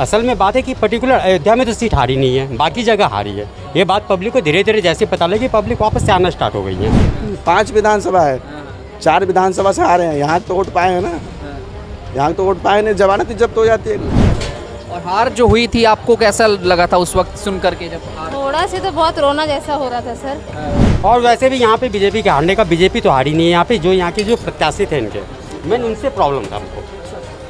असल में बात है कि पर्टिकुलर अयोध्या में तो सीट हारी नहीं है, बाकी जगह हारी है। ये बात पब्लिक को धीरे धीरे जैसे पता लगी, पब्लिक वापस से आना स्टार्ट हो गई है। 5 विधानसभा है, 4 विधानसभा से हारे हैं। यहाँ तो वोट पाए हैं ना, यहाँ तो वोट पाए नहीं, जमानत जब्त हो जाती है। और हार जो हुई थी आपको कैसा लगा था उस वक्त सुन करके? जब थोड़ा से तो बहुत रोना जैसा हो रहा था सर। और वैसे भी यहाँ पे बीजेपी के हारने का, बीजेपी तो हारी नहीं है यहाँ पे। जो यहाँ के जो प्रत्याशी थे इनके, मैंने उनसे प्रॉब्लम था हमको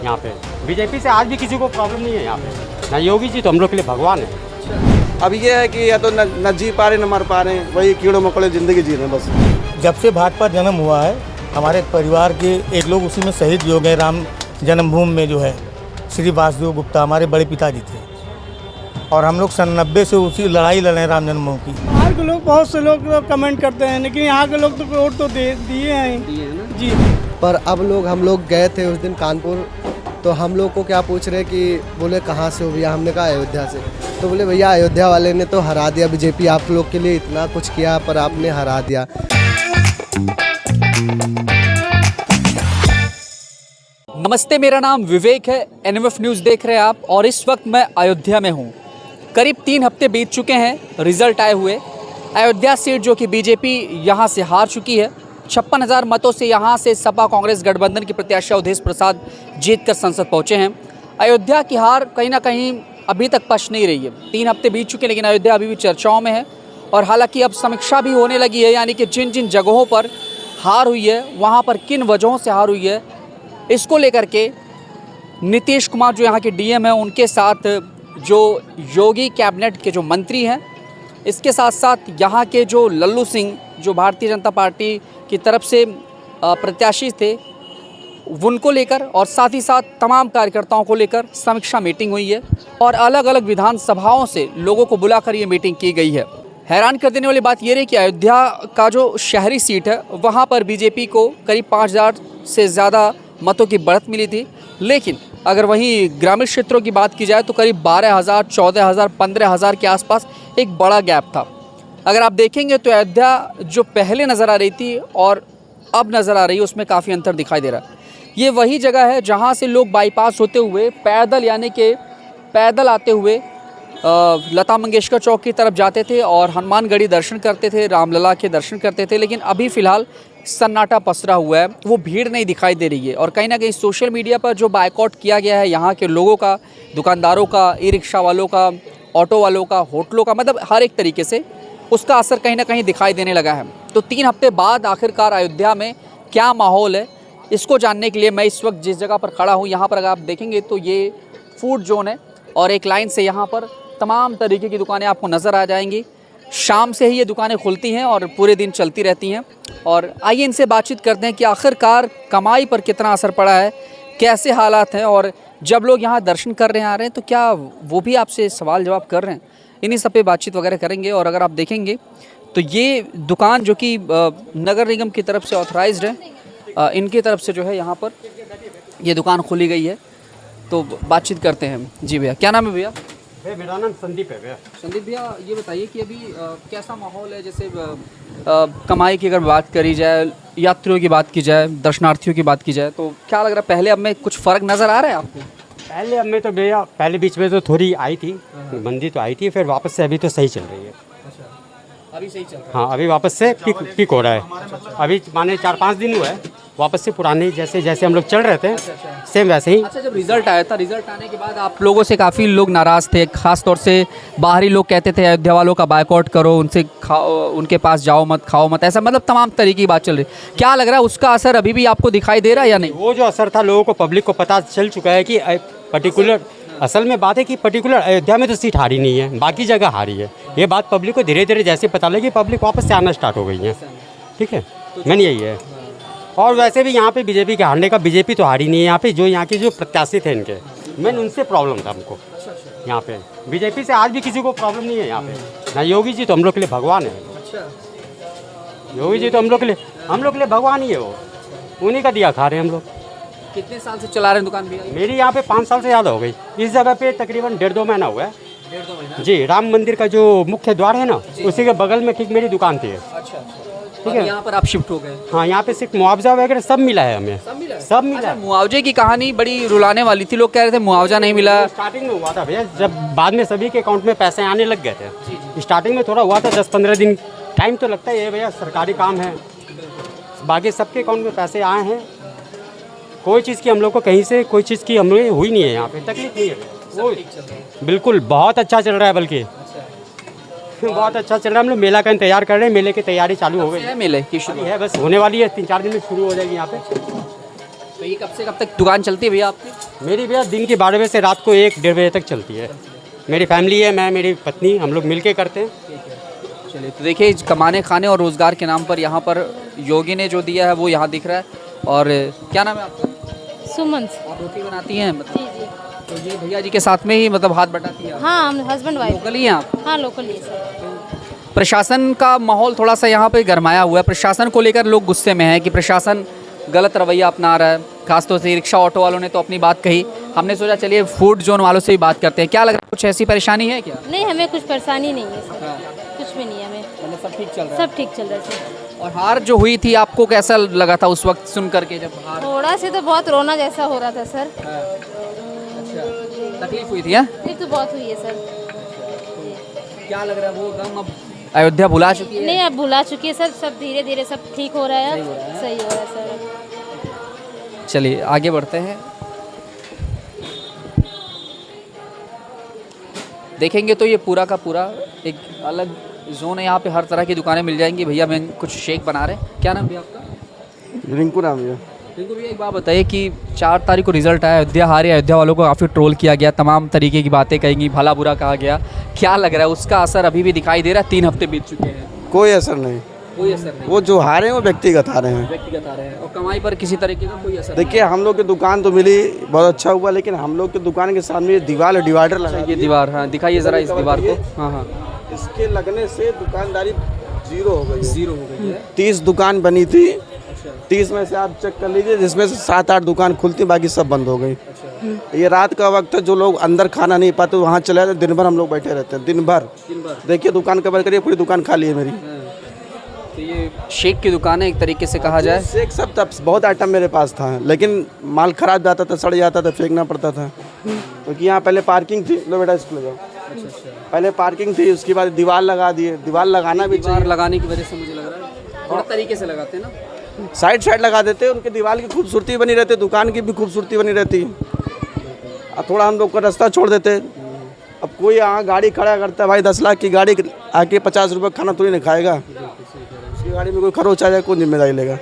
यहाँ पे। बीजेपी से आज भी किसी को प्रॉब्लम नहीं है यहाँ पे। ना योगी जी तो हम लोग के लिए भगवान है। अब ये है कि या तो न जी पा रहे न मर पा रहे, वही कीड़े मकोड़े ज़िंदगी जी रहे बस। जब से भाजपा जन्म हुआ है, हमारे परिवार के एक लोग उसी में शहीद हो गए। राम जन्मभूमि में जो है श्री वासुदेव गुप्ता हमारे बड़े पिताजी थे, और हम लोग 90 से उसी लड़ाई लड़ रहे हैं राम जन्मभूमि की। बाहर के लोग, बहुत से लोग कमेंट करते हैं, लेकिन यहाँ के लोग तो वोट तो दिए हैं जी। पर अब हम लोग गए थे उस दिन कानपुर, तो हम लोग को क्या पूछ रहे कि बोले कहाँ से हो भैया, हमने कहा अयोध्या से। तो बोले भैया अयोध्या वाले ने तो हरा दिया, बीजेपी आप लोग के लिए इतना कुछ किया पर आपने हरा दिया। नमस्ते, मेरा नाम विवेक है, एनएमएफ न्यूज़ देख रहे हैं आप। और इस वक्त मैं अयोध्या में हूँ। करीब 3 हफ्ते बीत चुके हैं रिजल्ट आए हुए। अयोध्या सीट जो कि बीजेपी यहाँ से हार चुकी है, 56,000 मतों से यहाँ से सपा कांग्रेस गठबंधन के प्रत्याशी अवधेश प्रसाद जीतकर संसद पहुँचे हैं। अयोध्या की हार कहीं ना कहीं अभी तक पच नहीं रही है। 3 हफ्ते बीत चुके हैं, लेकिन अयोध्या अभी भी चर्चाओं में है। और हालांकि अब समीक्षा भी होने लगी है, यानी कि जिन जिन जगहों पर हार हुई है, वहाँ पर किन वजहों से हार हुई है, इसको लेकर के नीतीश कुमार जो यहाँ के डीएम हैं, उनके साथ जो योगी कैबिनेट के जो मंत्री हैं, इसके साथ साथ यहाँ के जो लल्लू सिंह जो भारतीय जनता पार्टी की तरफ से प्रत्याशी थे, उनको लेकर और साथ ही साथ तमाम कार्यकर्ताओं को लेकर समीक्षा मीटिंग हुई है। और अलग अलग विधानसभाओं से लोगों को बुलाकर ये मीटिंग की गई है। हैरान कर देने वाली बात ये रही कि अयोध्या का जो शहरी सीट है, वहाँ पर बीजेपी को करीब 5,000 से ज़्यादा मतों की बढ़त मिली थी। लेकिन अगर वहीं ग्रामीण क्षेत्रों की बात की जाए तो करीब 12,000, 14,000, 15,000 के आसपास एक बड़ा गैप था। अगर आप देखेंगे तो अयोध्या जो पहले नज़र आ रही थी और अब नज़र आ रही है, उसमें काफ़ी अंतर दिखाई दे रहा है। ये वही जगह है जहाँ से लोग बाईपास होते हुए पैदल, यानी कि पैदल आते हुए लता मंगेशकर चौक की तरफ जाते थे और हनुमानगढ़ी दर्शन करते थे, रामलला के दर्शन करते थे। लेकिन अभी फ़िलहाल सन्नाटा पसरा हुआ है, वो भीड़ नहीं दिखाई दे रही है। और कहीं ना कहीं सोशल मीडिया पर जो बायकॉट किया गया है यहाँ के लोगों का, दुकानदारों का, ई रिक्शा वालों का, ऑटो वालों का, होटलों का, मतलब हर एक तरीके से उसका असर कहीं ना कहीं दिखाई देने लगा है। तो 3 हफ्ते बाद आखिरकार अयोध्या में क्या माहौल है, इसको जानने के लिए मैं इस वक्त जिस जगह पर खड़ा हूँ, यहाँ पर अगर आप देखेंगे तो ये फूड जोन है और एक लाइन से यहाँ पर तमाम तरीके की दुकानें आपको नज़र आ जाएंगी। शाम से ही ये दुकानें खुलती हैं और पूरे दिन चलती रहती हैं। और आइए इनसे बातचीत करते हैं कि आखिरकार कमाई पर कितना असर पड़ा है, कैसे हालात हैं, और जब लोग यहाँ दर्शन कर रहे हैं, आ रहे हैं, तो क्या वो भी आपसे सवाल जवाब कर रहे हैं। इन्हीं सब पे बातचीत वगैरह करेंगे। और अगर आप देखेंगे तो ये दुकान जो कि नगर निगम की तरफ से ऑथराइज्ड है, इनकी तरफ से जो है यहाँ पर ये दुकान खोली गई है। तो बातचीत करते हैं। जी भैया, क्या नाम है भैया? मेरा नाम संदीप है भैया। संदीप भैया, ये बताइए कि अभी कैसा माहौल है? जैसे कमाई की अगर बात करी जाए, यात्रियों की बात की जाए, दर्शनार्थियों की बात की जाए, तो क्या लग रहा है, पहले अब में कुछ फ़र्क नज़र आ रहा है आपको? पहले अब में तो भैया, पहले बीच में तो थोड़ी आई थी मंदी, तो आई थी, फिर वापस से अभी तो सही चल रही है। अभी सही चल रहा है? हाँ, अभी वापस से पिक हो रहा है। अभी माने 4-5 दिन हुआ है, वापस से पुराने जैसे हम लोग चल रहे थे, सेम वैसे ही। अच्छा, जब रिजल्ट आया था, रिजल्ट आने के बाद आप लोगों से काफ़ी लोग नाराज़ थे, खास तौर से बाहरी लोग कहते थे अयोध्या वालों का बायकॉट करो, उनसे उनके पास जाओ मत, खाओ मत, ऐसा मतलब तमाम तरीके की बात चल रही। क्या लग रहा है, उसका असर अभी भी आपको दिखाई दे रहा है या नहीं? वो जो असर था, लोगों को, पब्लिक को पता चल चुका है कि पर्टिकुलर, असल में बात है कि पर्टिकुलर अयोध्या में तो सीट हारी नहीं है, बाकी जगह हारी है। ये बात पब्लिक को धीरे धीरे जैसे पता लगी, पब्लिक वापस से आना स्टार्ट हो गई है। ठीक है, मैंने यही है। और वैसे भी यहाँ पे बीजेपी के हारने का, बीजेपी तो हारी नहीं है यहाँ पे। जो यहाँ के जो प्रत्याशी थे इनके, मैंने उनसे प्रॉब्लम था हमको यहाँ पे। बीजेपी से आज भी किसी को प्रॉब्लम नहीं है यहाँ पे। ना योगी जी तो हम लोग के लिए भगवान है। योगी जी तो हम लोग के लिए भगवान ही है। वो उन्हीं का दिया खा रहे हैं हम लोग। कितने साल से चला रहे हैं दुकान भैया? मेरी यहाँ पे 5 साल से ज़्यादा हो गई। इस जगह पे तकरीबन 1.5-2 महीना हुआ है। 1.5-2 महीना जी। राम मंदिर का जो मुख्य द्वार है ना, उसी के बगल में ठीक मेरी दुकान थी। अच्छा, ठीक है, यहाँ पर आप शिफ्ट हो गए? हाँ, यहाँ पे सिर्फ मुआवजा वगैरह सब मिला है हमें, सब मिला। मुआवजे की कहानी बड़ी रुलाने वाली थी, लोग कह रहे थे मुआवजा नहीं मिला। स्टार्टिंग में हुआ था भैया, जब बाद में सभी के अकाउंट में पैसे आने लग गए थे। स्टार्टिंग में थोड़ा हुआ था, 10-15 दिन टाइम तो लगता ही है भैया, सरकारी काम है। बाकी सबके अकाउंट में पैसे आए हैं, कोई चीज़ की हम लोग को कहीं से कोई चीज़ की हम लोग हुई नहीं है, यहाँ पे तकलीफ नहीं है। वो बिल्कुल बहुत अच्छा चल रहा है, बल्कि बहुत अच्छा चल रहा है। हम लोग मेला का इंतजार कर रहे हैं, मेले की तैयारी चालू हो गई है मेले की शुरू है, बस होने वाली है, 3-4 दिन में शुरू हो जाएगी यहाँ पे। तो ये कब से कब तक दुकान चलती है भैया आपकी? मेरी भैया दिन के 12 बजे से रात को 1-1:30 बजे तक चलती है। मेरी फैमिली है, मैं, मेरी पत्नी, हम लोग मिल के करते हैं। चलिए, तो देखिए कमाने खाने और रोज़गार के नाम पर यहाँ पर योगी ने जो दिया है वो यहाँ दिख रहा है। और क्या नाम है आपका? सुमन। आप रोटी बनाती हैं मतलब? जी जी। तो ये भैया जी के साथ में ही मतलब हाथ बटाती हैं? हाँ, हम हस्बैंड वाइफ। लोकल ही हैं आप? हाँ, लोकल ही है सर। प्रशासन का माहौल थोड़ा सा यहाँ पे गरमाया हुआ है। प्रशासन को लेकर लोग गुस्से में हैं कि प्रशासन गलत रवैया अपना रहा है। खासतौर से रिक्शा ऑटो वालों ने तो अपनी बात कही। हमने सोचा चलिए फूड जोन वालों से भी बात करते हैं। क्या लग रहा है, कुछ ऐसी परेशानी है क्या? नहीं, हमें कुछ परेशानी नहीं है सर, कुछ भी नहीं है हमें, मतलब सब ठीक चल रहा है? सब ठीक चल रहा है सर। और हार जो हुई थी आपको कैसा लगा था उस वक्त सुन करके, जब हार? थोड़ा से तो बहुत रोना जैसा हो रहा था सर। तकलीफ हुई थी? है तकलीफ तो बहुत हुई है सर। क्या लग रहा है, वो गम अब अयोध्या भुला चुकी है? नहीं, अब भुला चुकी है सर, सब धीरे धीरे सब ठीक हो रहा है, सही हो रहा है सर। चलिए आगे बढ़ते हैं। देखेंगे तो ये पूरा का पूरा एक अलग जोन है। यहाँ पे हर तरह की दुकानें मिल जाएंगी। भैया मैं कुछ शेक बना रहे हैं। क्या नाम भैया आपका? रिंकू नाम है। रिंकू भैया, एक बात बताइए कि 4 तारीख को रिजल्ट आया, अयोध्या हारी, अयोध्या वालों को काफ़ी ट्रोल किया गया, तमाम तरीके की बातें कही गई, भला बुरा कहा गया। क्या लग रहा है, उसका असर अभी भी दिखाई दे रहा है? 3 हफ्ते बीत चुके हैं, कोई असर नहीं, कोई असर नहीं। वो जो हारे हैं वो व्यक्तिगत हारे हैं। व्यक्तिगत आ रहे हैं और कमाई पर किसी तरीके का कोई असर देखिए हम लोग की दुकान तो मिली, बहुत अच्छा हुआ, लेकिन हम लोग की दुकान के सामने ये दीवार डिवाइडर लगा, नहीं। ये दीवार, हाँ दिखाइए ज़रा इस दीवार को। हाँ हाँ, इसके लगने से दुकानदारी जीरो हो गई है। जीरो हो गई है। 30 दुकान बनी थी, 30 में से आप चेक कर लीजिए, जिसमें से 7-8 दुकान खुलती, बाकी सब बंद हो गई। ये रात का वक्त है, जो लोग अंदर खाना नहीं पाते वहाँ चले जाते, दिन भर हम लोग बैठे रहते हैं, दिन भर। देखिए दुकान कवर करिए, पूरी दुकान खाली है मेरी। तो ये शेक की दुकान है एक तरीके से कहा जाए। शेक सब तब बहुत आइटम मेरे पास था, लेकिन माल खराब जाता था, सड़ जाता था, फेंकना पड़ता था। क्योंकि यहाँ पहले पार्किंग थी, लो बेटा इसको ले जाओ। पहले पार्किंग थी, उसके बाद दीवार लगा दिए। दीवार लगाना भी दीवार लगाने की वजह से मुझे लग रहा है थोड़ा तरीके से लगाते हैं ना, साइड लगा देते, उनके दीवार की खूबसूरती बनी रहती, दुकान की भी खूबसूरती बनी रहती। अब थोड़ा हम लोग का रास्ता छोड़ देते। अब कोई यहाँ गाड़ी खड़ा करता है, भाई 10 लाख की गाड़ी आके 50 रुपये खाना थोड़ी नहीं खाएगा। उसकी गाड़ी में कोई खरोच आ जाए, कौन जिम्मेदारी लेगा?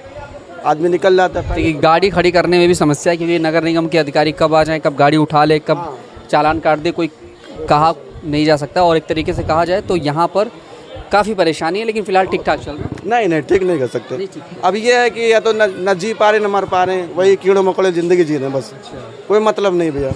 आदमी निकल जाता है। देखिए गाड़ी खड़ी करने में भी समस्या है, क्योंकि नगर निगम के अधिकारी कब आ जाएं, कब गाड़ी उठा ले, कब चालान काट दे, कोई कहा नहीं जा सकता। और एक तरीके से कहा जाए तो यहाँ पर काफ़ी परेशानी है, लेकिन फिलहाल ठीक ठाक चल रहा है। नहीं ठीक नहीं कर सकते। अब ये है कि या तो न जी पा रहे न मर पा रहे, वही कीड़े मकोड़े ज़िंदगी जी रहे हैं बस। कोई मतलब नहीं भैया,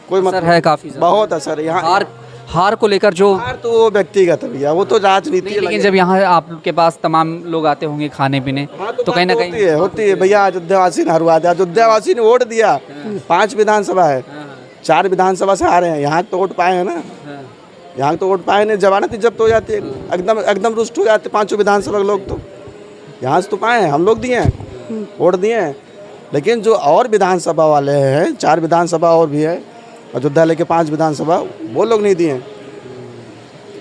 कोई असर मतलब है काफ़ी, बहुत असर है यहाँ। हार को लेकर जो हार तो वो व्यक्तिगत है भैया, वो तो राजनीति है। लेकिन जब यहाँ आपके पास तमाम लोग आते होंगे खाने पीने, तो कहीं ना कहीं होती है भैया। अयोध्यावासी ने हरवा दिया, अयोध्यावासी ने वोट दिया। 5 विधानसभा है, 4 विधानसभा से हारे हैं, यहाँ तो वोट पाए हैं ना, यहाँ तो वोट पाए नहीं, जमानत ही जब्त हो जाती है, एकदम रुष्ट हो जाते 5 विधानसभा के लोग। तो यहाँ से तो पाए हैं, हम लोग दिए हैं, वोट दिए हैं। लेकिन जो और विधानसभा वाले हैं, 4 विधानसभा और भी है, अयोध्या लेके 5 विधानसभा, वो लोग नहीं दिए हैं।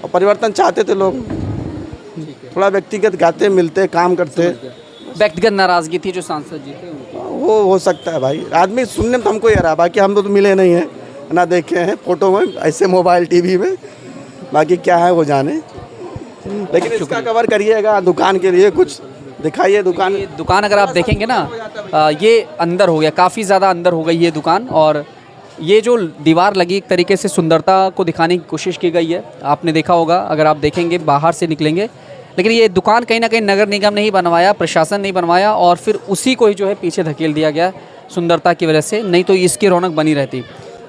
और परिवर्तन चाहते थे लोग, थोड़ा व्यक्तिगत गाते, मिलते, काम करते। व्यक्तिगत नाराजगी थी जो सांसद जी थे उनकी। वो हो सकता है भाई, आदमी सुनने में तो हमको ये रहा, बाकी हम तो मिले नहीं हैं, ना देखे हैं फोटो में, ऐसे मोबाइल टीवी में, बाकी क्या है वो जाने। लेकिन इसका कवर करिएगा, दुकान के लिए कुछ दिखाइए। दुकान अगर आप देखेंगे ना, ये अंदर हो गया, काफ़ी ज़्यादा अंदर हो गई ये दुकान। और ये जो दीवार लगी, एक तरीके से सुंदरता को दिखाने की कोशिश की गई है। आपने देखा होगा, अगर आप देखेंगे बाहर से निकलेंगे, लेकिन ये दुकान कहीं ना कहीं नगर निगम ने ही बनवाया, प्रशासन नहीं बनवाया, और फिर उसी को ही जो है पीछे धकेल दिया गया सुंदरता की वजह से, नहीं तो इसकी रौनक बनी रहती।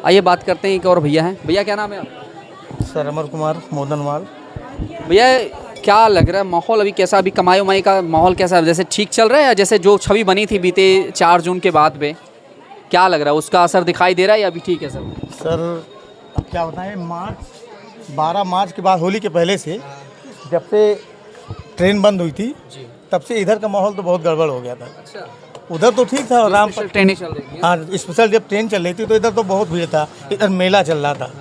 आइए बात करते हैं, एक और भैया हैं। भैया क्या नाम है आप? सर अमर कुमार मोदनवाल। भैया क्या लग रहा है माहौल अभी कैसा, अभी कमाई उमाई का माहौल कैसा है? जैसे ठीक चल रहा है, या जैसे जो छवि बनी थी बीते 4 जून के बाद में, क्या लग रहा है, उसका असर दिखाई दे रहा है या अभी ठीक है सर? सर अब क्या बताएं, 12 मार्च के बाद, होली के पहले से, जब से ट्रेन बंद हुई थी, तब से इधर का माहौल तो बहुत गड़बड़ हो गया था। अच्छा। उधर तो ठीक था राम स्पेशल ट्रेनें चल रही थी। हाँ, स्पेशल जब ट्रेन चल रही थी तो इधर तो बहुत भीड़ था, इधर मेला चल रहा था,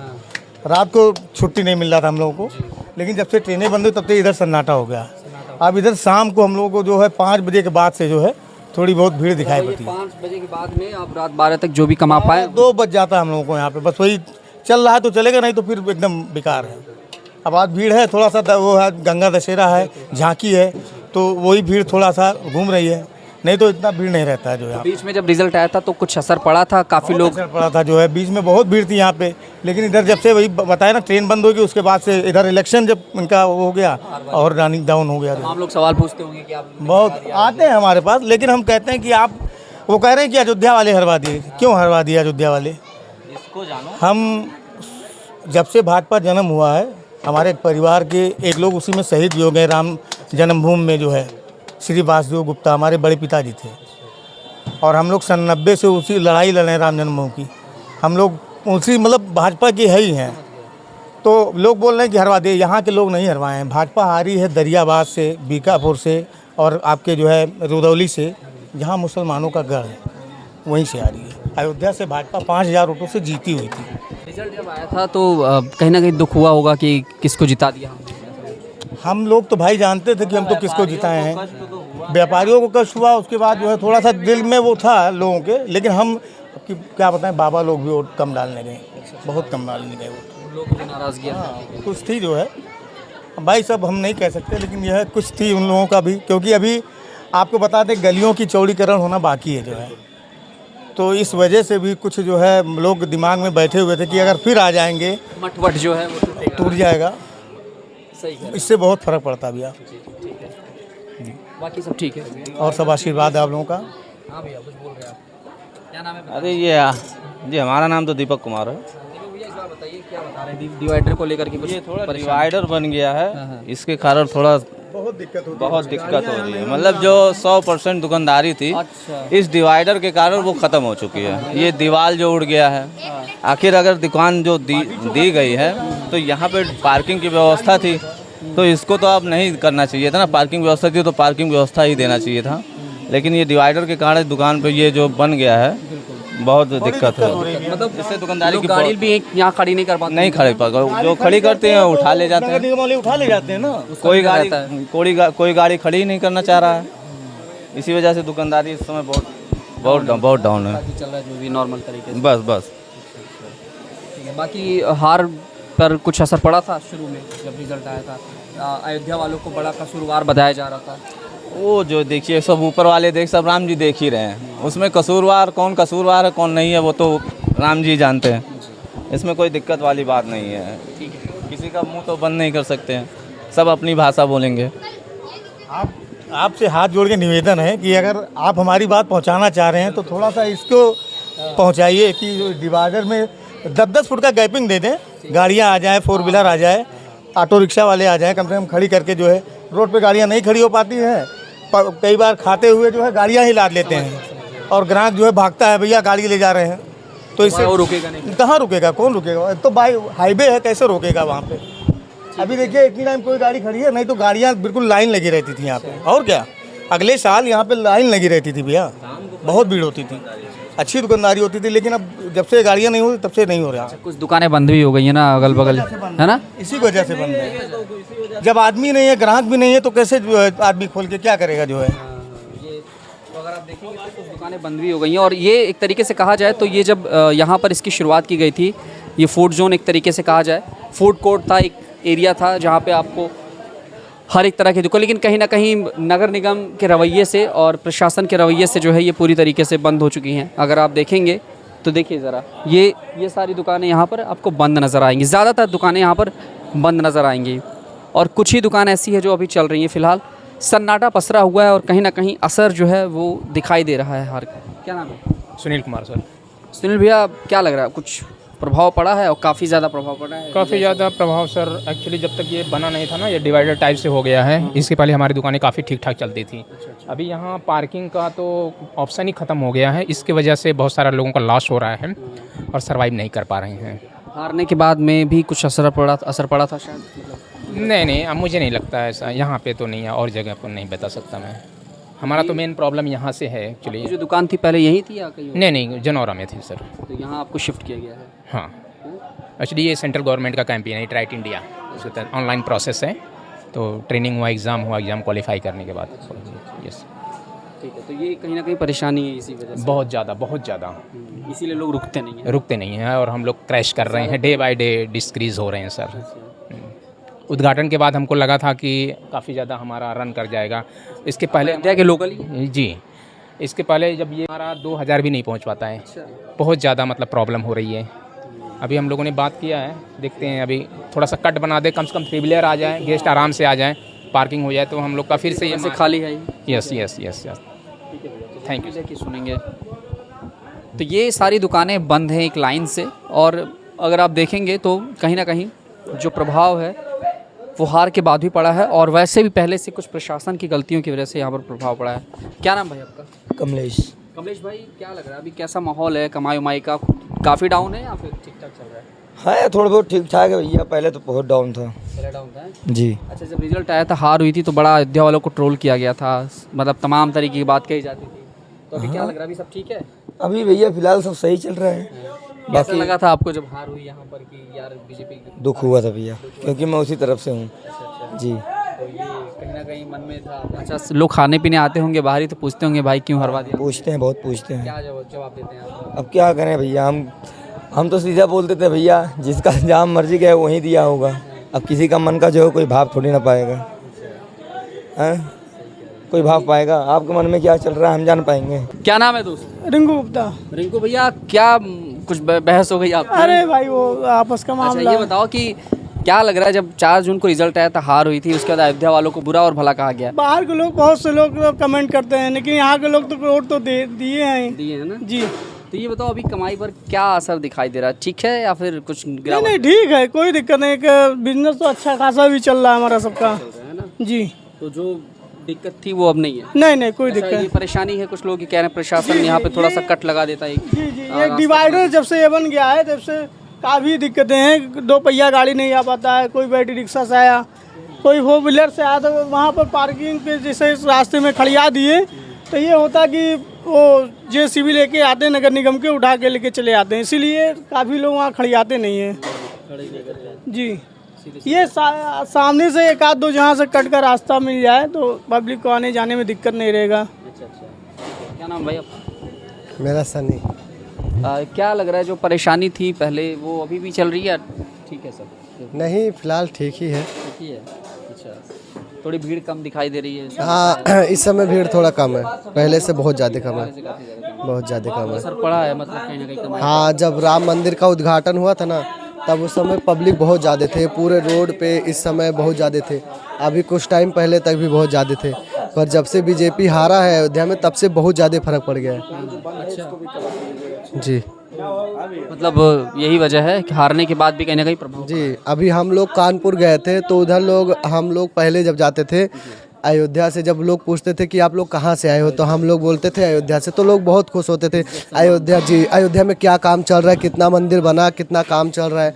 रात को छुट्टी नहीं मिल रहा था हम लोगों को। लेकिन जब से ट्रेनें बंद हुई तब से इधर सन्नाटा हो गया। अब इधर शाम को हम लोगों को जो है 5 बजे के बाद से जो है थोड़ी बहुत भीड़ दिखाई पड़ती है। 5 बजे के बाद में आप रात 12 तक जो भी कमा पाए। 2 बज जाता है हम लोगों को यहाँ पे, बस वही चल रहा है तो चलेगा, नहीं तो फिर एकदम बेकार है। अब आज भीड़ है थोड़ा सा, वो है गंगा दशहरा है, झांकी है, तो वही भीड़ थोड़ा सा घूम रही है, नहीं तो इतना भीड़ नहीं रहता है जो यहाँ। बीच में जब रिजल्ट आया था तो कुछ असर पड़ा था, काफ़ी लोग असर पड़ा था जो है, बीच में बहुत भीड़ थी यहाँ पे। लेकिन इधर जब से वही बताया ना ट्रेन बंद होगी उसके बाद से इधर इलेक्शन जब इनका हो गया और रनिंग डाउन हो गया। हम लोग सवाल पूछते होंगे कि आप बहुत आते हैं हमारे पास, लेकिन हम कहते हैं कि आप, वो कह रहे हैं कि अयोध्या वाले हरवा दिए। क्यों हरवा दिया अयोध्या वाले? इसको जानो। हम जब से भाजपा जन्म हुआ है, हमारे परिवार के एक लोग उसी में शहीद भी हो गए। राम जन्मभूमि में जो है श्री वासुदेव गुप्ता हमारे बड़े पिताजी थे, और हम लोग 90 से उसी लड़ाई लड़े हैं राम जन्मभूमि की। हम लोग उसी मतलब भाजपा के है ही हैं। तो लोग बोल रहे हैं कि हरवा दे, यहाँ के लोग नहीं हरवाए हैं। भाजपा हारी है दरियाबाद से, बीकापुर से, और आपके जो है रुदौली से, जहाँ मुसलमानों का गढ़ है वहीं से आ रही है। अयोध्या से भाजपा 5000 वोटों से जीती हुई थी। रिजल्ट जब आया था तो कहीं ना कहीं दुख हुआ होगा कि किसको जिता दिया। हम लोग तो भाई जानते थे कि हम तो किसको जिताए हैं। व्यापारियों को कष्ट हुआ, उसके बाद जो है थोड़ा सा दिल में वो था लोगों के, लेकिन हम क्या बताएं, बाबा लोग भी वोट कम डालने गए, बहुत कम डालने गए वोट। लोगों की नाराजगी कुछ थी जो है भाई, सब हम नहीं कह सकते, लेकिन यह कुछ थी उन लोगों का भी, क्योंकि अभी आपको बता दें गलियों की चौड़ीकरण होना बाकी है जो है। तो इस वजह से भी कुछ जो है लोग दिमाग में बैठे हुए थे कि अगर फिर आ जाएंगे मठवट जो है वो टूट जाएगा। सही है। इससे बहुत फर्क पड़ता भैया। बाकी सब ठीक है और सब आशीर्वाद है आप लोगों का। हाँ भैया कुछ बोल रहे हैं आप, क्या नाम है? अरे ये जी हमारा नाम तो दीपक कुमार है। भैया इस बार बताइए क्या बता रहे हैं डिवाइडर को लेकर के? ये थोड़ा डिवाइडर बन गया है, इसके कारण थोड़ा बहुत दिक्कत हो रही है। मतलब जो 100% दुकानदारी थी, इस डिवाइडर के कारण वो ख़त्म हो चुकी है। ये दीवार जो उड़ गया है, आखिर अगर दुकान जो दी गई है तो यहाँ पे पार्किंग की व्यवस्था थी, तो इसको तो अब नहीं करना चाहिए था ना। पार्किंग व्यवस्था थी तो पार्किंग व्यवस्था ही देना चाहिए था, लेकिन ये डिवाइडर के कारण दुकान पे ये जो बन गया है बहुत दिक्कत है। मतलब इससे दुकानदारी की गाड़ी भी यहाँ खड़ी नहीं कर पाते, नहीं खड़े पा, जो खड़ी करते हैं उठा ले जाते हैं। उठा ले जाते हैं ना, कोई गाड़ी खड़ी ही नहीं करना चाह रहा है। इसी वजह से दुकानदारी इस समय बहुत डाउन है। चल रहा है जो भी नॉर्मल तरीके से। बस बाकी हार पर कुछ असर पड़ा था शुरू में जब रिजल्ट आया था? अयोध्या वालों को बड़ा कसूरवार बताया जा रहा था। वो जो देखिए सब ऊपर वाले सब राम जी देख ही रहे हैं। उसमें कसूरवार है कौन नहीं है वो तो राम जी जानते हैं। इसमें कोई दिक्कत वाली बात नहीं है। किसी का मुंह तो बंद नहीं कर सकते हैं, सब अपनी भाषा बोलेंगे। आपसे हाथ जोड़ के निवेदन है कि अगर आप हमारी बात पहुंचाना चाह रहे हैं तो थोड़ा सा इसको पहुंचाइए कि डिवाइडर में 10-10 फुट का गैपिंग दे दें, गाड़ियां आ जाए, 4 व्हीलर आ जाए, ऑटो रिक्शा वाले आ जाए, कम से कम खड़ी करके जो है। रोड पे गाड़ियां नहीं खड़ी हो पाती हैं, कई बार खाते हुए जो है गाड़ियां ही लाद लेते हैं, और ग्राहक जो है भागता है, भैया गाड़ी ले जा रहे हैं, तो इससे वो रुकेगा नहीं। कहाँ रुकेगा, कौन रुकेगा? तो बाई हाईवे है, कैसे रोकेगा वहाँ पे? अभी देखिए इतनी टाइम कोई गाड़ी खड़ी है, नहीं तो गाड़ियाँ बिल्कुल लाइन लगी रहती थी यहाँ पे। और क्या, अगले साल यहाँ पे लाइन लगी रहती थी भैया, बहुत भीड़ होती थी, अच्छी दुकानदारी होती थी। लेकिन अब जब से गाड़ियाँ नहीं हुई तब से नहीं हो रहा। कुछ दुकानें बंद भी हो गई है ना अगल बगल, है ना? इसी वजह से बंद है। जब आदमी नहीं है, ग्राहक भी नहीं है, तो कैसे जो है आदमी खोल के क्या करेगा जो है। तो अगर आप देखेंगे तो कुछ दुकानें बंद भी हो गई हैं। और ये एक तरीके से कहा जाए तो ये जब यहाँ पर इसकी शुरुआत की गई थी, ये फूड जोन एक तरीके से कहा जाए, फूड कोर्ट था, एक एरिया था जहाँ पे आपको हर एक तरह की दुकान, लेकिन कहीं ना कहीं नगर निगम के रवैये से और प्रशासन के रवैये से जो है ये पूरी तरीके से बंद हो चुकी हैं। अगर आप देखेंगे तो देखिए ज़रा, ये सारी दुकानें यहाँ पर आपको बंद नज़र आएंगी, ज़्यादातर दुकानें यहाँ पर बंद नज़र आएंगी, और कुछ ही दुकान ऐसी है जो अभी चल रही हैं। फ़िलहाल सन्नाटा पसरा हुआ है और कहीं ना कहीं असर जो है वो दिखाई दे रहा है हर। क्या नाम है? सुनील कुमार सर। सुनील भैया, क्या लग रहा है, कुछ प्रभाव पड़ा है? और काफ़ी ज़्यादा प्रभाव पड़ा है। काफ़ी ज़्यादा प्रभाव सर। एक्चुअली जब तक ये बना नहीं था ना, ये डिवाइडर टाइप से हो गया है। इसके पहले हमारी दुकानें काफ़ी ठीक ठाक चलती थी। अभी यहाँ पार्किंग का तो ऑप्शन ही ख़त्म हो गया है। इसके वजह से बहुत सारे लोगों का लॉस हो रहा है और सर्वाइव नहीं कर पा रहे हैं। हारने के बाद में भी कुछ असर पड़ा था शायद? नहीं, अब मुझे नहीं लगता ऐसा। यहाँ पे तो नहीं है, और जगह पर नहीं बता सकता मैं। हमारा तो मेन प्रॉब्लम यहाँ से है ये एक्चुअली। जो दुकान थी पहले यही थी या कहीं और? नहीं, जनौरा में थी सर। तो यहाँ आपको शिफ्ट किया गया है। हाँ, एक्चुअली ये सेंट्रल गवर्नमेंट का कैंपेन है, ट्राइट इंडिया, ऑनलाइन प्रोसेस है। तो ट्रेनिंग हुआ, एग्ज़ाम क्वालिफाई करने के बाद। यस, ठीक है। तो ये कहीं ना कहीं परेशानी है इसी वजह से। बहुत ज़्यादा इसीलिए लोग रुकते नहीं हैं और हम लोग क्रैश कर रहे हैं, डे बाय डे डिस्क्रीज़ हो रहे हैं सर। उद्घाटन के बाद हमको लगा था कि काफ़ी ज़्यादा हमारा रन कर जाएगा। इसके पहले अयोध्या के लोकल ही जी, इसके पहले जब ये हमारा 2000 भी नहीं पहुंच पाता है, बहुत ज़्यादा मतलब प्रॉब्लम हो रही है। अभी हम लोगों ने बात किया है, देखते हैं अभी थोड़ा सा कट बना दे, कम से कम 3 व्हीलर आ जाए, गेस्ट आराम से आ जाएँ, पार्किंग हो जाए तो हम लोग का फिर से ये खाली है। यस। Thank you. कि सुनेंगे तो ये सारी दुकानें बंद हैं एक लाइन से, और अगर आप देखेंगे तो कहीं ना कहीं जो प्रभाव है वो हार के बाद भी पड़ा है, और वैसे भी पहले से कुछ प्रशासन की गलतियों की वजह से यहाँ पर प्रभाव पड़ा है। क्या नाम भाई आपका? कमलेश। कमलेश भाई, क्या लग रहा है अभी कैसा माहौल है? कमाई उमाई का काफ़ी डाउन है या फिर ठीक ठाक चल रहा है? हाँ, थोड़ा बहुत ठीक ठाक है भैया, पहले तो बहुत डाउन था। पहले डाउन था जी। अच्छा, जब रिजल्ट आया था, हार हुई थी, तो बड़ा अयोध्या वालों को ट्रोल किया गया था, मतलब तमाम तरीके की बात कही जाती थी। तो अभी क्या लग रहा है, अभी सब ठीक है? अभी भैया फिलहाल सब सही चल रहा है। कैसा लगा था आपको जब हार हुई यहाँ पर कि यार बीजेपी? दुख हुआ था भैया, क्योंकि मैं उसी तरफ से हूँ। जी। तो ये कहीं ना कहीं मन में था। अच्छा, लोग खाने पीने आते होंगे बाहर ही, तो पूछते होंगे भाई क्यों हरवा दिया? पूछते हैं, बहुत पूछते हैं। क्या जवाब देते हैं आप? अब क्या करें भैया, हम तो सीधा बोलते थे भैया, जिसका जहाँ मर्जी गया वहीं दिया होगा। अब किसी का मन का जो है कोई भाव थोड़ी ना पाएगा, हैं? कोई भाव पाएगा? आपके मन में क्या चल रहा है हम जान पाएंगे? क्या नाम है दोस्त? रिंकू गुप्ता। रिंकू भैया, क्या कुछ बहस हो गई आप? अरे भाई वो आपस का अच्छा, मामला। ये बताओ कि क्या लग रहा है, जब 4 जून को रिजल्ट आया था, हार हुई थी, उसके बाद अयोध्या वालों को बुरा और भला कहा गया? बाहर के लोग, बहुत से लोग कमेंट करते हैं, लेकिन यहाँ के लोग तो वोट तो दिए हैं। दिए है ना जी। तो ये बताओ अभी कमाई पर क्या असर दिखाई दे रहा है? ठीक है या फिर कुछ गिरावट? नहीं, ठीक है, कोई दिक्कत नहीं। बिजनेस तो अच्छा खासा भी चल रहा है हमारा सबका। है ना? जी। तो जो दिक्कत थी वो अब नहीं है? नहीं, कोई अच्छा, दिक्कत ये परेशानी है, कुछ लोग ये कह रहे हैं प्रशासन यहाँ पे थोड़ा सा कट लगा देता है। जी, एक डिवाइडर जब से ये बन गया है, तब से काफ़ी दिक्कतें हैं। 2 पहिया गाड़ी नहीं आ पाता है, कोई बैटरी रिक्शा से आया, कोई 4 व्हीलर से आया, तो वहाँ पर पार्किंग पे जैसे इस रास्ते में खड़िया दिए, तो ये होता कि वो JCB लेके आते हैं, नगर निगम के उठा के लेके चले आते हैं, इसीलिए काफ़ी लोग वहाँ खड़ियाते नहीं हैं। जी। ये सामने से 1-2 जहाँ से कट का रास्ता मिल जाए तो पब्लिक को आने जाने में दिक्कत नहीं रहेगा। अच्छा। क्या नाम भाई आपका? मेरा सनी। क्या लग रहा है, जो परेशानी थी पहले वो अभी भी चल रही है? ठीक है सर? नहीं, फिलहाल ठीक ही है। ठीक ही है। अच्छा, थोड़ी भीड़ कम दिखाई दे रही है? हाँ, इस समय भीड़ थोड़ा कम है, पहले से बहुत ज़्यादा कम है, बहुत ज़्यादा कम है। असर पड़ा है मतलब कहीं ना कहीं कमाई? हाँ, जब राम मंदिर का उद्घाटन हुआ था ना, तब उस समय पब्लिक बहुत ज़्यादा थे, पूरे रोड पे इस समय बहुत ज़्यादा थे। अभी कुछ टाइम पहले तक भी बहुत ज़्यादा थे, पर जब से बीजेपी हारा है अयोध्या में, तब से बहुत ज़्यादा फर्क पड़ गया है। जी। मतलब यही वजह है कि हारने के बाद भी कहीं ना कहीं प्रभाव? जी। अभी हम लोग कानपुर गए थे, तो उधर हम लोग पहले जब जाते थे अयोध्या से, जब लोग पूछते थे कि आप लोग कहाँ से आए हो, तो हम लोग बोलते थे अयोध्या से, तो लोग बहुत खुश होते थे। अयोध्या, जी, अयोध्या में क्या काम चल रहा है, कितना मंदिर बना, कितना काम चल रहा है।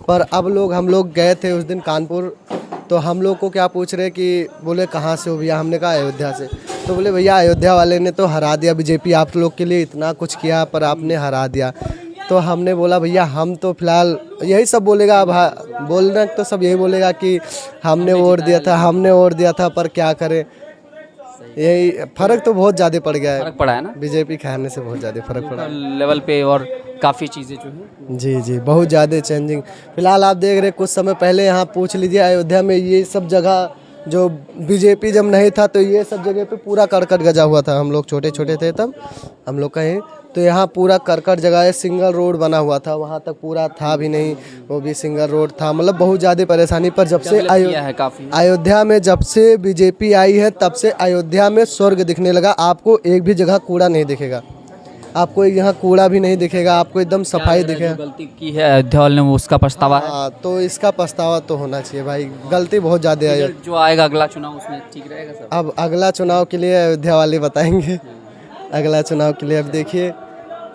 पर अब हम लोग गए थे उस दिन कानपुर, तो हम लोग को क्या पूछ रहे कि बोले कहाँ से हो भैया? हमने कहा अयोध्या से। तो बोले भैया अयोध्या वाले ने तो हरा दिया, बीजेपी आप लोग के लिए इतना कुछ किया पर आपने हरा दिया। तो हमने बोला भैया हम तो फिलहाल यही सब बोलेगा, अब बोलना तो सब यही बोलेगा कि हमने वोट दिया था, पर क्या करें, यही फ़र्क तो बहुत ज़्यादा पड़ गया है। फर्क पड़ा है ना? बीजेपी खाने से बहुत ज़्यादा फर्क पड़ा लेवल पे, और काफ़ी चीज़ें जो है। जी, बहुत ज़्यादा चेंजिंग। फिलहाल आप देख रहे, कुछ समय पहले यहाँ पूछ लीजिए, अयोध्या में ये सब जगह जो बीजेपी जब नहीं था, तो ये सब जगह पे पूरा करकट गजा हुआ था। हम लोग छोटे छोटे थे तब, हम लोग कहीं, तो यहाँ पूरा करकट जगह है, सिंगल रोड बना हुआ था, वहाँ तक पूरा था भी नहीं, वो भी सिंगल रोड था, मतलब बहुत ज़्यादा परेशानी। पर जब से अयोध्या में जब से बीजेपी आई है, तब से अयोध्या में स्वर्ग दिखने लगा। आपको एक भी जगह कूड़ा नहीं दिखेगा, आपको यहाँ कूड़ा भी नहीं दिखेगा, आपको एकदम सफाई दिखेगा। गलती की है अयोध्या वाले ने, वो उसका पछतावा है? हाँ, तो इसका पछतावा तो होना चाहिए भाई, गलती बहुत ज़्यादा है। जो आएगा अगला चुनाव, उसमें ठीक रहेगा सर? अब अगला चुनाव के लिए अयोध्या वाले बताएंगे। अगला चुनाव के लिए अब देखिए,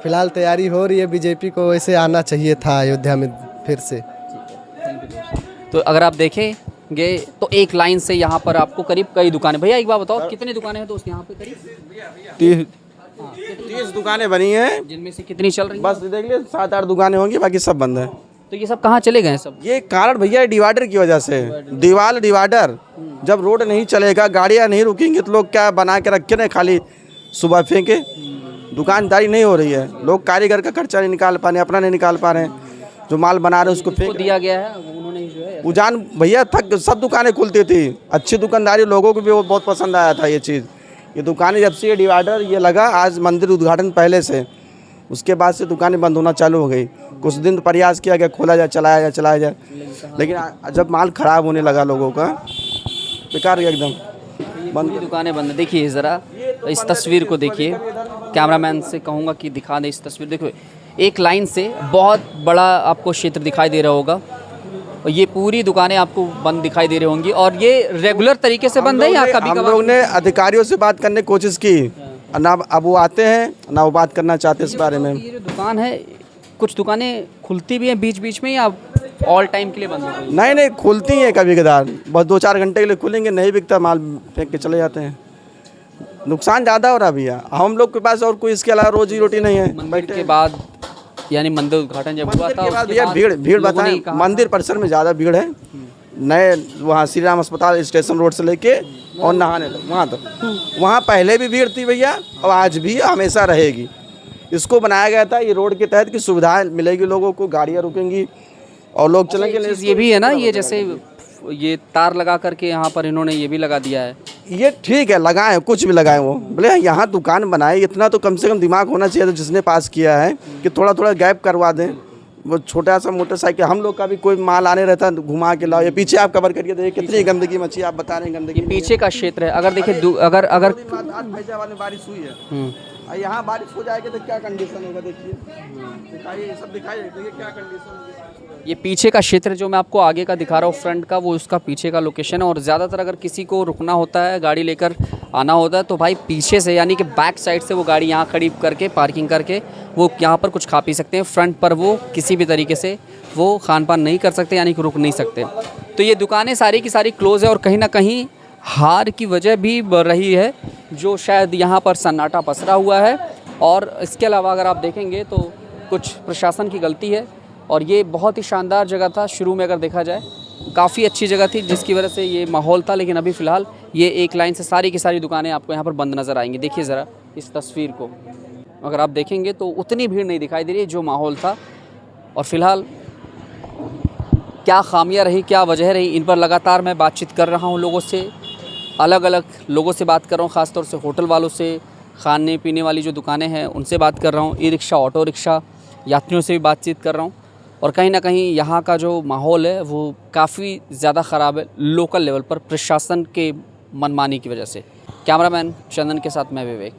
फिलहाल तैयारी हो रही है, बीजेपी को वैसे आना चाहिए था अयोध्या में फिर से। तो अगर आप देखें गए तो एक लाइन से यहाँ पर आपको करीब कई दुकानें, भैया एक बात बताओ कितनी दुकानें हैं दोस्त यहाँ पे करीब? 30 दुकानें बनी हैं, जिनमें से कितनी चल रही हैं? बस देख लिए 7-8 दुकानें होंगी, बाकी सब बंद है। तो ये सब कहाँ चले गए हैं सब? ये कारण भैया डिवाइडर की वजह से, डिवाइडर जब रोड नहीं चलेगा, गाड़ियाँ नहीं रुकेंगी तो लोग क्या बना के रखे ना, खाली सुबह फेंके। दुकानदारी नहीं हो रही है, लोग कारीगर का खर्चा नहीं निकाल पा रहे, अपना नहीं निकाल पा रहे हैं, जो माल बना रहे हैं उसको फेंक दिया गया है उन्होंने ही जो है। उजान भैया थक, सब दुकानें खुलती थी, अच्छी दुकानदारी, लोगों को भी वो बहुत पसंद आया था ये चीज़। ये दुकानें जब से ये डिवाइडर ये लगा, आज मंदिर उद्घाटन पहले से, उसके बाद से दुकानें बंद होना चालू हो गई। कुछ दिन तो प्रयास किया गया खोला जाए, चलाया जाए, लेकिन जब माल खराब होने लगा लोगों का, बेकार गया एकदम, बंद दुकानें बंद। देखिए ज़रा इस तस्वीर को देखिए, कैमरामैन से कहूँगा कि दिखा दे इस तस्वीर। देखो एक लाइन से बहुत बड़ा आपको क्षेत्र दिखाई दे रहा होगा, और ये पूरी दुकानें आपको बंद दिखाई दे रही होंगी, और ये रेगुलर तरीके से बंद है या कभी हम लोग ने अधिकारियों से बात करने की कोशिश की, ना अब वो आते हैं ना वो बात करना चाहते इस बारे में। ये जो दुकान है, कुछ दुकानें खुलती भी हैं बीच बीच में या ऑल टाइम के लिए बंद हो गई? नहीं खुलती हैं कभी कदार, बस 2-4 घंटे के लिए खुलेंगे, नहीं बिकता माल फेंक के चले जाते हैं। नुकसान ज़्यादा हो रहा भैया, हम लोग के पास और कोई इसके अलावा रोजी रोटी नहीं है। मंदिर के बाद यानी मंदिर उद्घाटन जब हुआ था उसके बाद भीड़ बताएं, मंदिर परिसर में ज़्यादा भीड़ है, नए वहाँ श्री राम अस्पताल स्टेशन रोड से लेके और नहाने तक वहाँ तक, वहाँ पहले भी भीड़ थी भैया, और आज भी हमेशा रहेगी। इसको बनाया गया था ये रोड के तहत कि सुविधाएं मिलेगी लोगों को, गाड़ियाँ रुकेंगी और लोग चलेंगे। ये भी है ना, ये जैसे ये तार लगा करके यहाँ पर इन्होंने ये भी लगा दिया है। ये ठीक है, लगाएं, कुछ भी लगाएं, वो बोले यहाँ दुकान बनाए, इतना तो कम से कम दिमाग होना चाहिए, तो जिसने पास किया है कि थोड़ा थोड़ा गैप करवा दें। वो छोटा सा मोटरसाइकिल, हम लोग का भी कोई माल आने रहता है, घुमा के लाओ। ये पीछे आप कवर करके देखिए कितनी गंदगी मची, आप बता रहे हैं गंदगी। ये पीछे का क्षेत्र है, अगर देखिए अगर फैजाबाद में बारिश हुई है, यहाँ बारिश हो जाएगी तो क्या कंडीशन होगा, देखिए दिखाइए, सब दिखाइए, देखिए क्या कंडीशन होगी। ये पीछे का क्षेत्र जो मैं आपको आगे का दिखा रहा हूँ फ्रंट का, वो उसका पीछे का लोकेशन है। और ज़्यादातर अगर किसी को रुकना होता है, गाड़ी लेकर आना होता है, तो भाई पीछे से यानी कि बैक साइड से वो गाड़ी यहाँ खड़ी करके पार्किंग करके वो यहाँ पर कुछ खा पी सकते हैं। फ्रंट पर वो किसी भी तरीके से वो खान पान नहीं कर सकते, यानी कि रुक नहीं सकते। तो ये दुकानें सारी की सारी क्लोज़ है, और कहीं ना कहीं हार की वजह भी रही है, जो शायद यहाँ पर सन्नाटा पसरा हुआ है। और इसके अलावा अगर आप देखेंगे तो कुछ प्रशासन की गलती है, और ये बहुत ही शानदार जगह था शुरू में, अगर देखा जाए काफ़ी अच्छी जगह थी, जिसकी वजह से ये माहौल था। लेकिन अभी फ़िलहाल ये एक लाइन से सारी की सारी दुकानें आपको यहाँ पर बंद नज़र आएंगी। देखिए ज़रा इस तस्वीर को, अगर आप देखेंगे तो उतनी भीड़ नहीं दिखाई दे रही है जो माहौल था। और फ़िलहाल क्या खामियां रही, क्या वजह रही, इन पर लगातार मैं बातचीत कर रहा हूँ लोगों से, अलग अलग लोगों से बात कर रहा हूँ, ख़ासतौर से होटल वालों से, खाने पीने वाली जो दुकानें हैं उनसे बात कर रहा हूँ, ई रिक्शा, ऑटो रिक्शा यात्रियों से भी बातचीत कर रहा हूँ। और कहीं ना कहीं यहाँ का जो माहौल है वो काफ़ी ज़्यादा ख़राब है लोकल लेवल पर, प्रशासन के मनमानी की वजह से। कैमरामैन चंदन के साथ मैं विवेक।